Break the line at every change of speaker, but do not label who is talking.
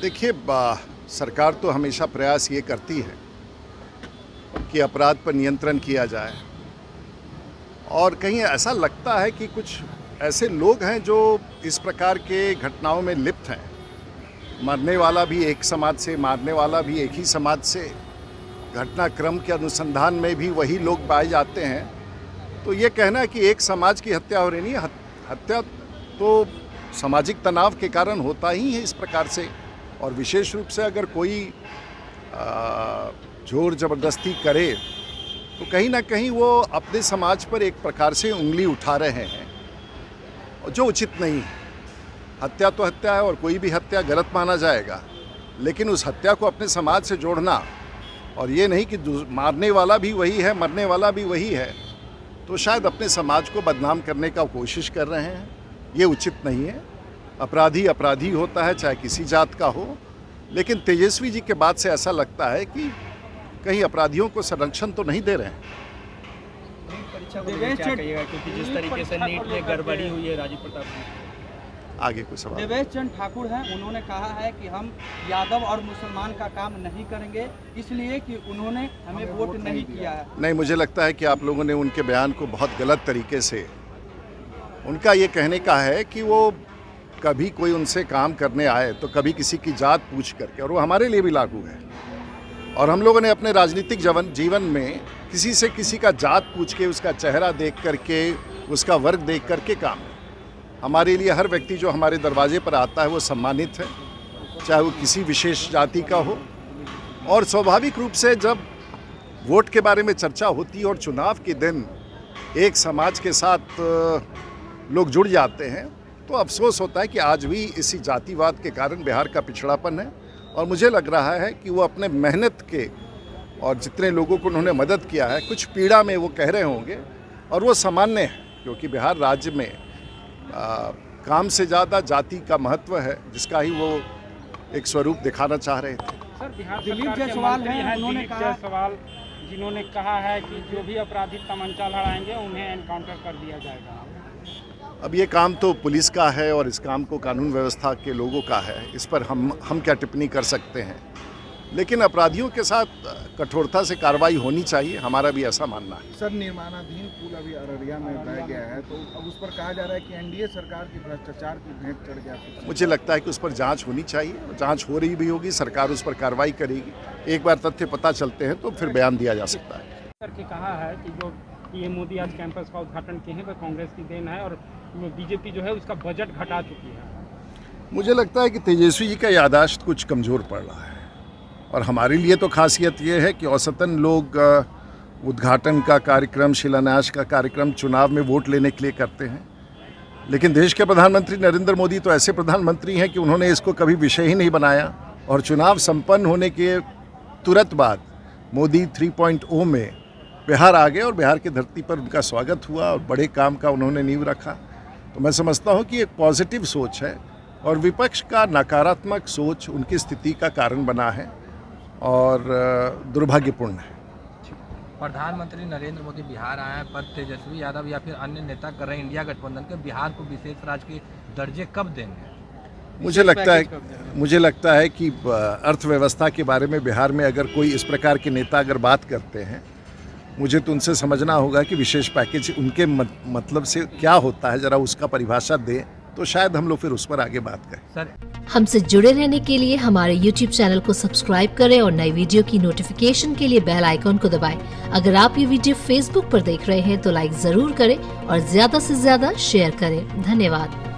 देखिए, सरकार तो हमेशा प्रयास ये करती है कि अपराध पर नियंत्रण किया जाए, और कहीं ऐसा लगता है कि कुछ ऐसे लोग हैं जो इस प्रकार के घटनाओं में लिप्त हैं। मरने वाला भी एक समाज से, मारने वाला भी एक ही समाज से, घटनाक्रम के अनुसंधान में भी वही लोग पाए जाते हैं। तो ये कहना कि एक समाज की हत्या हो रही नहीं, हत्या तो सामाजिक तनाव के कारण होता ही है इस प्रकार से। और विशेष रूप से अगर कोई जोर ज़बरदस्ती करे तो कहीं ना कहीं वो अपने समाज पर एक प्रकार से उंगली उठा रहे हैं, जो उचित नहीं है। हत्या तो हत्या है और कोई भी हत्या गलत माना जाएगा, लेकिन उस हत्या को अपने समाज से जोड़ना और ये नहीं कि मारने वाला भी वही है, मरने वाला भी वही है, तो शायद अपने समाज को बदनाम करने का कोशिश कर रहे हैं। ये उचित नहीं है। अपराधी अपराधी होता है, चाहे किसी जात का हो। लेकिन तेजस्वी जी के बाद से ऐसा लगता है कि कहीं अपराधियों को संरक्षण तो नहीं दे रहे हैं।
क्या कहिएगा, क्योंकि जिस तरीके से नीट में गड़बड़ी हुई है राजीव प्रताप जी।
आगे कोई सवाल?
देवेश चंद ठाकुर हैं, उन्होंने कहा है कि हम यादव और मुसलमान का काम नहीं करेंगे, इसलिए कि उन्होंने हमें वोट नहीं किया है।
नहीं, मुझे लगता है कि आप लोगों ने उनके बयान को बहुत गलत तरीके से, उनका ये कहने का है कि वो कभी कोई उनसे काम करने आए तो कभी किसी की जात पूछ करके, और वो हमारे लिए भी लागू है। और हम लोगों ने अपने राजनीतिक जीवन में किसी से किसी का जात पूछ के, उसका चेहरा देख करके, उसका वर्ग देख करके काम है। हमारे लिए हर व्यक्ति जो हमारे दरवाजे पर आता है वो सम्मानित है, चाहे वो किसी विशेष जाति का हो। और स्वाभाविक रूप से जब वोट के बारे में चर्चा होती है और चुनाव के दिन एक समाज के साथ लोग जुड़ जाते हैं, तो अफसोस होता है कि आज भी इसी जातिवाद के कारण बिहार का पिछड़ापन है। और मुझे लग रहा है कि वो अपने मेहनत के और जितने लोगों को उन्होंने मदद किया है, कुछ पीड़ा में वो कह रहे होंगे, और वो सामान्य है, क्योंकि बिहार राज्य में काम से ज़्यादा जाति का महत्व है, जिसका ही वो एक स्वरूप दिखाना चाह रहे थे।
सर, बिहार
दिलीप
सरकार के
जायसवाल
मंत्री
हैं,
हैं
उन्होंने
दिलीप
कहा-
जायसवाल, जिन्होंने कहा है कि जो भी अपराधी तमंचा लड़ाएंगे उन्हें एनकाउंटर कर दिया जाएगा।
अब ये काम तो पुलिस का है और इस काम को कानून व्यवस्था के लोगों का है, इस पर हम क्या टिप्पणी कर सकते हैं। लेकिन अपराधियों के साथ कठोरता से कार्रवाई होनी चाहिए, हमारा भी ऐसा मानना है।
सर, निर्माणाधीन पुल अभी अररिया में बह गया है, तो अब उस पर कहा जा रहा है कि एनडीए सरकार की भ्रष्टाचार की भेंट चढ़ गया।
मुझे लगता है कि उस पर जांच होनी चाहिए, जांच हो रही भी होगी, सरकार उस पर कार्रवाई करेगी। एक बार तथ्य पता चलते हैं तो फिर बयान दिया जा सकता है।
करके कहा है कि जो ये मोदी आज कैंपस का उद्घाटन किए हैं वह कांग्रेस की देन है, और बीजेपी जो है उसका बजट घटा चुकी है।
मुझे लगता है कि तेजस्वी जी का याददाश्त कुछ कमज़ोर पड़ रहा है, और हमारे लिए तो खासियत ये है कि औसतन लोग उद्घाटन का कार्यक्रम, शिलान्यास का कार्यक्रम चुनाव में वोट लेने के लिए करते हैं। लेकिन देश के प्रधानमंत्री नरेंद्र मोदी तो ऐसे प्रधानमंत्री हैं कि उन्होंने इसको कभी विषय ही नहीं बनाया, और चुनाव संपन्न होने के तुरंत बाद मोदी 3.0 में बिहार आ गए और बिहार की धरती पर उनका स्वागत हुआ और बड़े काम का उन्होंने नींव रखा। तो मैं समझता हूँ कि एक पॉजिटिव सोच है, और विपक्ष का नकारात्मक सोच उनकी स्थिति का कारण बना है और दुर्भाग्यपूर्ण है।
प्रधानमंत्री नरेंद्र मोदी बिहार आए हैं, पर तेजस्वी यादव या फिर अन्य नेता कर रहे हैं इंडिया गठबंधन के, बिहार को विशेष राज्य के दर्जे कब देंगे?
मुझे लगता है कि अर्थव्यवस्था के बारे में बिहार में अगर कोई इस प्रकार के नेता अगर बात करते हैं, मुझे तो उनसे समझना होगा कि विशेष पैकेज उनके मतलब से क्या होता है, ज़रा उसका परिभाषा दें, तो शायद हम लोग फिर उस पर आगे बात करें।
सर,
हमसे जुड़े रहने के लिए हमारे YouTube चैनल को सब्सक्राइब करें और नई वीडियो की नोटिफिकेशन के लिए बेल आइकॉन को दबाएं। अगर आप ये वीडियो Facebook पर देख रहे हैं तो लाइक जरूर करें और ज्यादा से ज्यादा शेयर करें। धन्यवाद।